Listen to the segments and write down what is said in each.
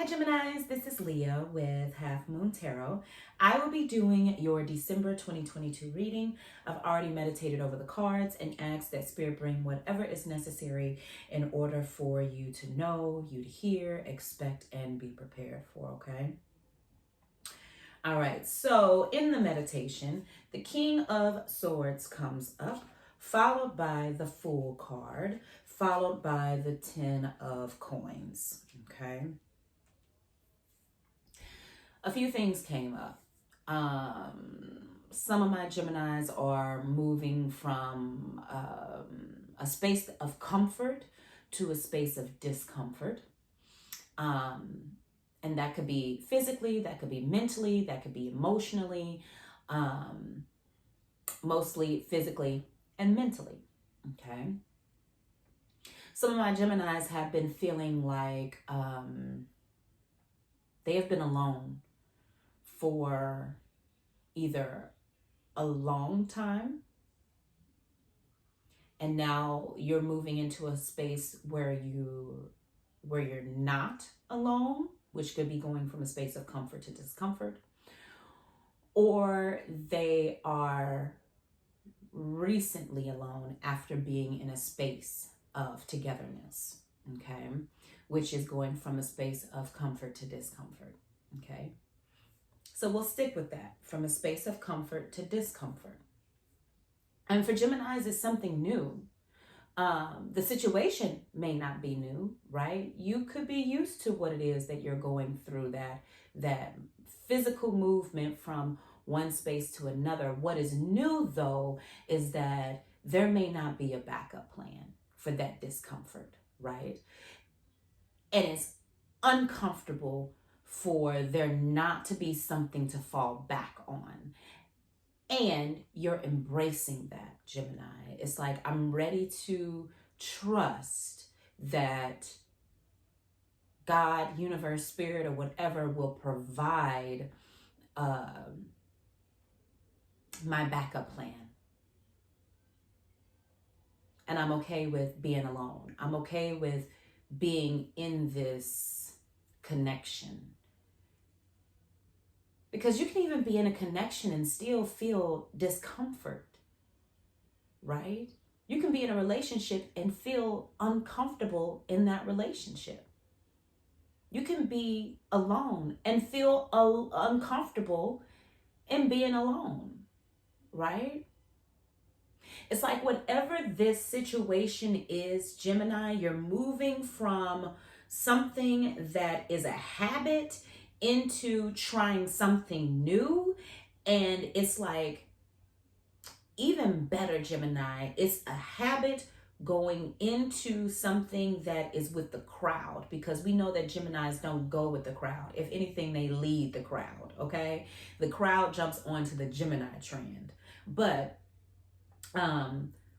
Hi Geminis, this is Leah with Half Moon Tarot. I will be doing your December 2022 reading. I've already meditated over the cards and asked that Spirit bring whatever is necessary in order for you to know, you to hear, expect, and be prepared for, okay? All right, so in the meditation, the King of Swords comes up, followed by the Fool card, followed by the 10 of Coins, okay? A few things came up. Some of my Geminis are moving from a space of comfort to a space of discomfort. And that could be physically, that could be mentally, that could be emotionally, mostly physically and mentally, okay? Some of my Geminis have been feeling like they have been alone for either a long time, and now you're moving into a space where you're not alone, which could be going from a space of comfort to discomfort, or they are recently alone after being in a space of togetherness, okay, which is going from a space of comfort to discomfort, okay? So we'll stick with that, from a space of comfort to discomfort. And for Geminis, it's something new. The situation may not be new, right? You could be used to what it is that you're going through, that physical movement from one space to another. What is new, though, is that there may not be a backup plan for that discomfort, right? And it's uncomfortable for there not to be something to fall back on. And you're embracing that, Gemini. It's like, I'm ready to trust that God, universe, spirit, or whatever will provide my backup plan. And I'm okay with being alone. I'm okay with being in this connection. Because you can even be in a connection and still feel discomfort, right? You can be in a relationship and feel uncomfortable in that relationship. You can be alone and feel uncomfortable in being alone, right? It's like whatever this situation is, Gemini, you're moving from something that is a habit into trying something new. And it's like, even better, Gemini, it's a habit going into something that is with the crowd, because we know that Geminis don't go with the crowd. If anything, they lead the crowd, okay? The crowd jumps onto the Gemini trend. But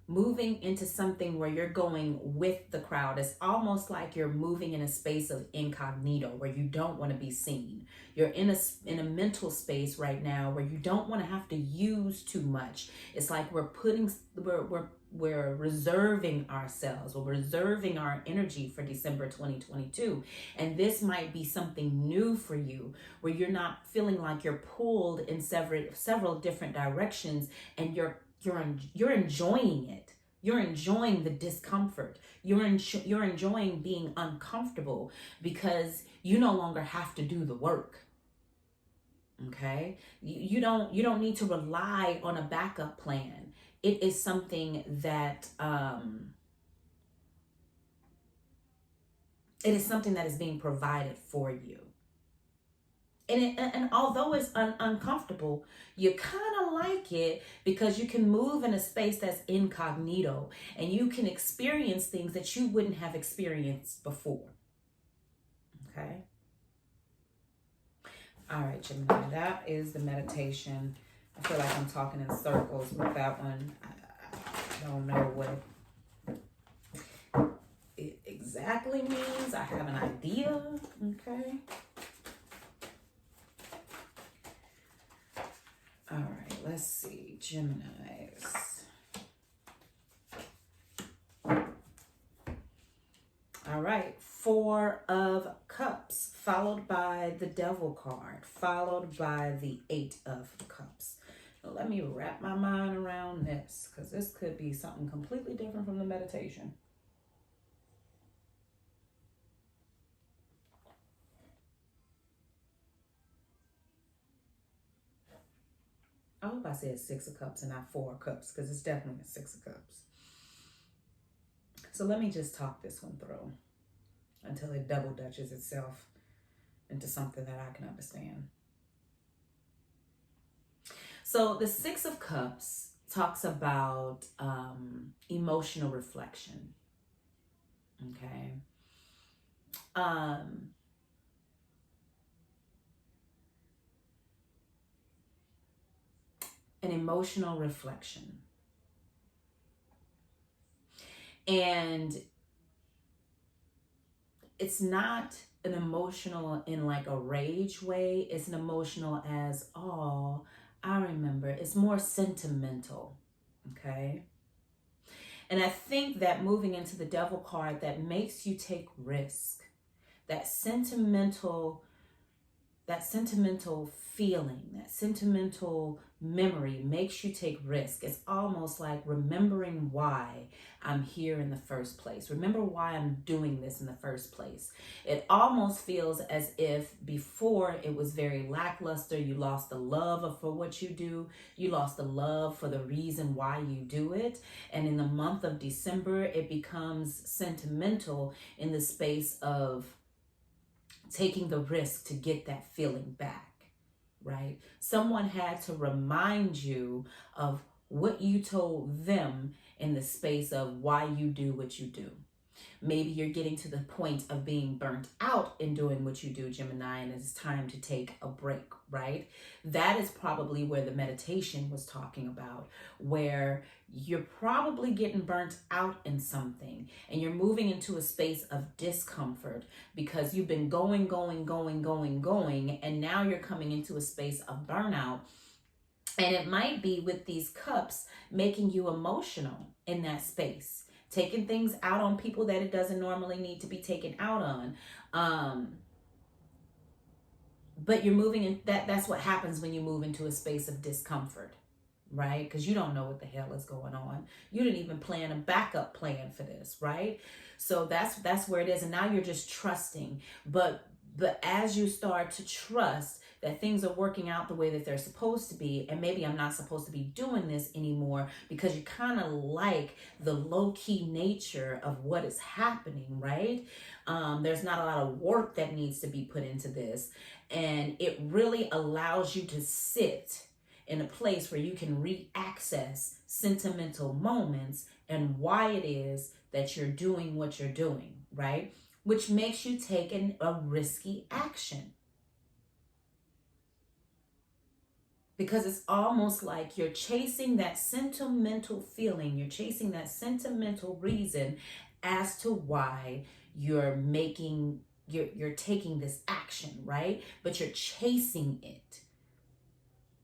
moving into something where you're going with the crowd, it's almost like you're moving in a space of incognito where you don't want to be seen. You're in a mental space right now where you don't want to have to use too much. It's like we're reserving ourselves, we're reserving our energy for December 2022. And this might be something new for you, where you're not feeling like you're pulled in several different directions, and you're enjoying it. You're enjoying the discomfort. You're enjoying being uncomfortable because you no longer have to do the work. Okay? You don't need to rely on a backup plan. It is something that is being provided for you. And although it's uncomfortable, you kind of like it because you can move in a space that's incognito and you can experience things that you wouldn't have experienced before. Okay? All right, Gemini, that is the meditation. I feel like I'm talking in circles with that one. I don't know what it exactly means. I have an idea. Okay. All right, let's see, Geminis. All right, 4 of Cups, followed by the Devil card, followed by the Eight of Cups. So let me wrap my mind around this, because this could be something completely different from the meditation. I hope I said Six of Cups and not Four of Cups, because it's definitely a Six of Cups. So let me just talk this one through until it double dutches itself into something that I can understand. So the Six of Cups talks about emotional reflection. Okay. An emotional reflection. And it's not an emotional in like a rage way. It's an emotional as, oh, I remember. It's more sentimental. Okay. And I think that moving into the Devil card, that makes you take risk. That sentimental feeling, that sentimental memory makes you take risk. It's almost like remembering why I'm here in the first place. Remember why I'm doing this in the first place. It almost feels as if before it was very lackluster. You lost the love for what you do. You lost the love for the reason why you do it. And in the month of December, it becomes sentimental in the space of taking the risk to get that feeling back. Right? Someone had to remind you of what you told them in the space of why you do what you do. Maybe you're getting to the point of being burnt out in doing what you do, Gemini, and it's time to take a break, right? That is probably where the meditation was talking about, where you're probably getting burnt out in something and you're moving into a space of discomfort because you've been going, and now you're coming into a space of burnout. And it might be with these cups making you emotional in that space. Taking things out on people that it doesn't normally need to be taken out on. But you're moving in, that's what happens when you move into a space of discomfort, right? Because you don't know what the hell is going on. You didn't even plan a backup plan for this, right? So that's where it is. And now you're just trusting. But as you start to trust that things are working out the way that they're supposed to be, and maybe I'm not supposed to be doing this anymore, because you kind of like the low-key nature of what is happening, right? There's not a lot of work that needs to be put into this, and it really allows you to sit in a place where you can re-access sentimental moments and why it is that you're doing what you're doing, right? Which makes you take a risky action. Because it's almost like you're chasing that sentimental feeling. You're chasing that sentimental reason as to why you're taking this action, right? But you're chasing it.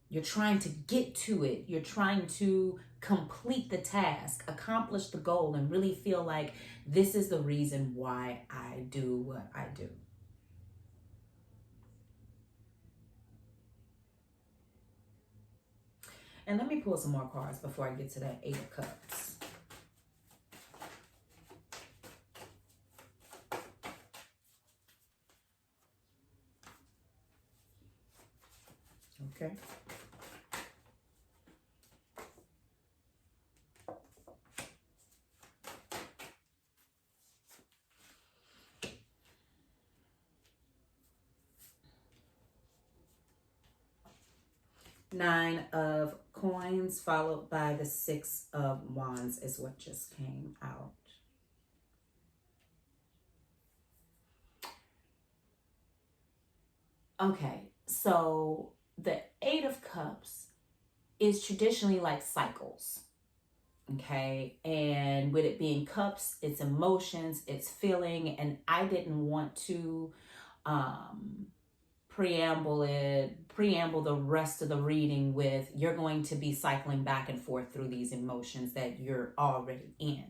You're trying to get to it. You're trying to complete the task, accomplish the goal, and really feel like this is the reason why I do what I do. And let me pull some more cards before I get to that Eight of Cups. Okay. Nine of Coins followed by the Six of Wands is what just came out. Okay, so the Eight of Cups is traditionally like cycles. Okay, and with it being cups, it's emotions, it's feeling, and I didn't want to preamble the rest of the reading with you're going to be cycling back and forth through these emotions that you're already in,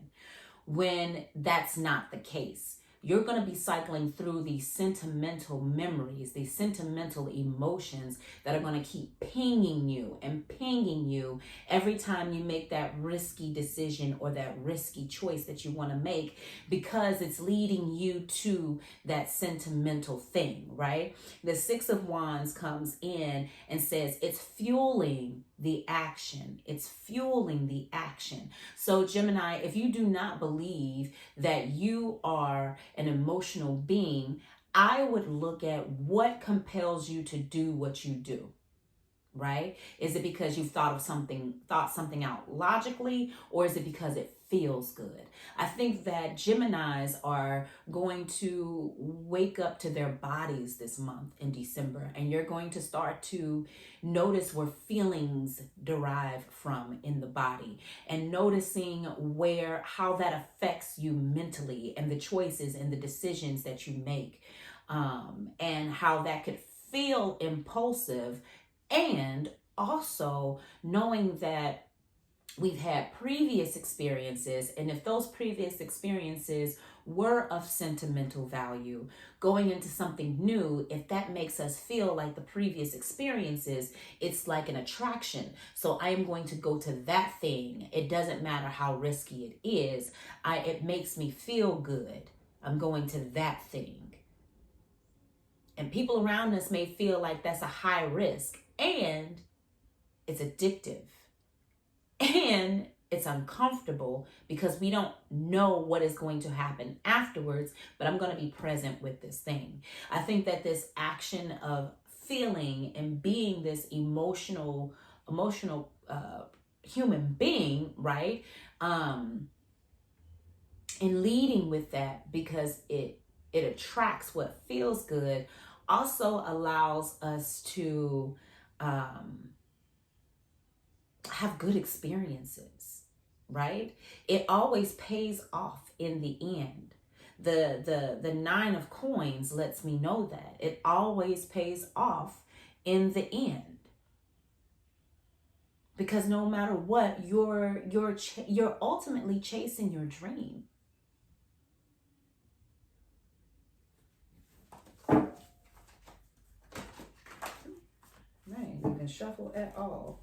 when that's not the case. you're going to be cycling through these sentimental memories, these sentimental emotions that are going to keep pinging you and pinging you every time you make that risky decision or that risky choice that you want to make, because it's leading you to that sentimental thing, right? The Six of Wands comes in and says it's fueling the action. It's fueling the action. So Gemini, if you do not believe that you are an emotional being, I would look at what compels you to do what you do, right? Is it because you've thought something out logically, or is it because it feels good? I think that Geminis are going to wake up to their bodies this month in December, and you're going to start to notice where feelings derive from in the body, and noticing how that affects you mentally and the choices and the decisions that you make, and how that could feel impulsive. And also knowing that we've had previous experiences, and if those previous experiences were of sentimental value, going into something new, if that makes us feel like the previous experiences, it's like an attraction. So I am going to go to that thing. It doesn't matter how risky it is. It makes me feel good. I'm going to that thing. And people around us may feel like that's a high risk, and it's addictive, and it's uncomfortable because we don't know what is going to happen afterwards, but I'm going to be present with this thing. I think that this action of feeling and being this emotional human being, right? And leading with that, because it attracts what feels good, also allows us to have good experiences, right? It always pays off in the end. The Nine of Coins lets me know that it always pays off in the end, because no matter what, you're ultimately chasing your dream. Man, you can shuffle at all.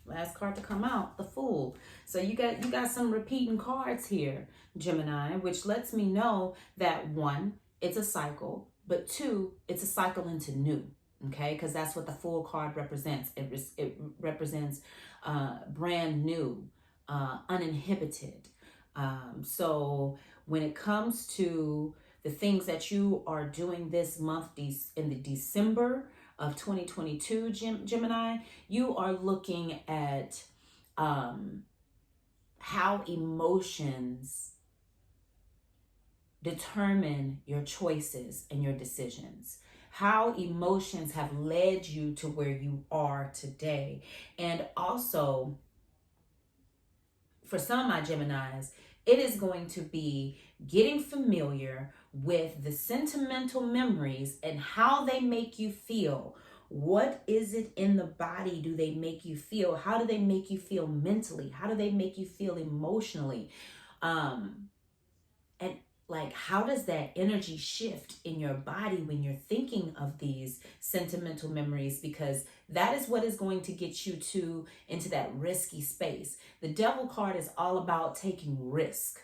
Last card to come out, the Fool. So you got some repeating cards here, Gemini, which lets me know that one, it's a cycle, but two, it's a cycle into new. Okay, because that's what the Fool card represents. It represents brand new, uninhibited. So when it comes to the things that you are doing this month, in the December of 2022, Gemini, you are looking at how emotions determine your choices and your decisions, how emotions have led you to where you are today. And also, for some of my Geminis, it is going to be getting familiar with the sentimental memories and how they make you feel. What is it in the body do they make you feel? How do they make you feel mentally? How do they make you feel emotionally? And like, how does that energy shift in your body when you're thinking of these sentimental memories? Because that is what is going to get you into that risky space. The Devil card is all about taking risk,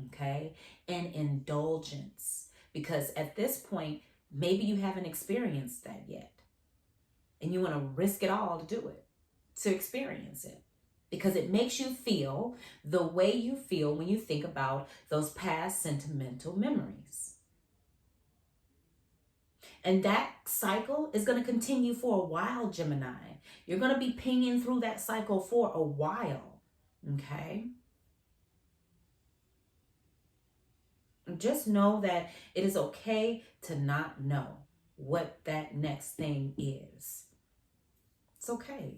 okay, and indulgence. Because at this point, maybe you haven't experienced that yet, and you want to risk it all to do it, to experience it. Because it makes you feel the way you feel when you think about those past sentimental memories. And that cycle is going to continue for a while, Gemini. You're going to be pinging through that cycle for a while, okay? Just know that it is okay to not know what that next thing is. It's okay.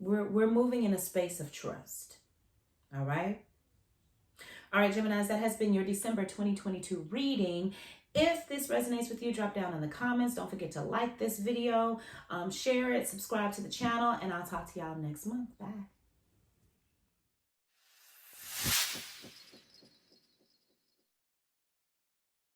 We're moving in a space of trust. All right? All right, Geminis, that has been your December 2022 reading. If this resonates with you, drop down in the comments. Don't forget to like this video, share it, subscribe to the channel, and I'll talk to y'all next month. Bye.